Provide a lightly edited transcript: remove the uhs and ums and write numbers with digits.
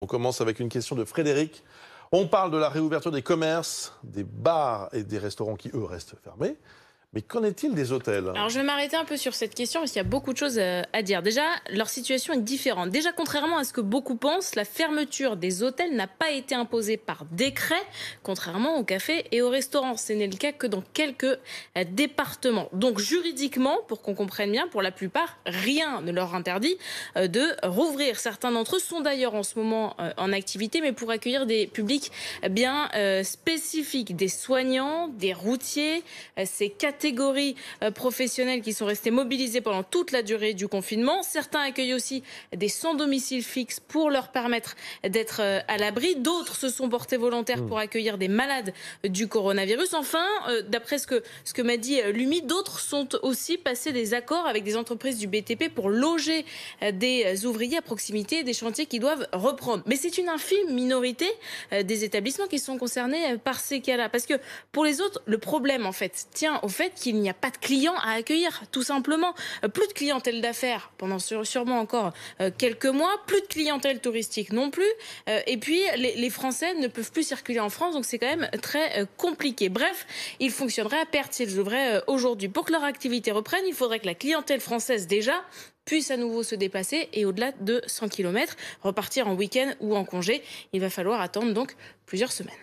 On commence avec une question de Frédéric. On parle de la réouverture des commerces, des bars et des restaurants qui, eux, restent fermés. Mais qu'en est-il des hôtels? Alors, je vais m'arrêter un peu sur cette question parce qu'il y a beaucoup de choses à dire. Déjà, leur situation est différente. Déjà, contrairement à ce que beaucoup pensent, la fermeture des hôtels n'a pas été imposée par décret, contrairement aux cafés et aux restaurants. Ce n'est le cas que dans quelques départements. Donc, juridiquement, pour qu'on comprenne bien, pour la plupart, rien ne leur interdit de rouvrir. Certains d'entre eux sont d'ailleurs en ce moment en activité, mais pour accueillir des publics bien spécifiques, des soignants, des routiers, ces catégories professionnels qui sont restés mobilisés pendant toute la durée du confinement. Certains accueillent aussi des sans domicile fixe pour leur permettre d'être à l'abri. D'autres se sont portés volontaires pour accueillir des malades du coronavirus. Enfin, d'après ce que m'a dit l'UMI, d'autres sont aussi passés des accords avec des entreprises du BTP pour loger des ouvriers à proximité des chantiers qui doivent reprendre. Mais c'est une infime minorité des établissements qui sont concernés par ces cas-là. Parce que pour les autres, le problème en fait tient au fait qu'il n'y a pas de clients à accueillir, tout simplement. Plus de clientèle d'affaires pendant sûrement encore quelques mois, plus de clientèle touristique non plus. Et puis, les Français ne peuvent plus circuler en France, donc c'est quand même très compliqué. Bref, ils fonctionneraient à perte s'ils ouvraient aujourd'hui. Pour que leur activité reprenne, il faudrait que la clientèle française, déjà, puisse à nouveau se déplacer et au-delà de 100 km, repartir en week-end ou en congé. Il va falloir attendre donc plusieurs semaines.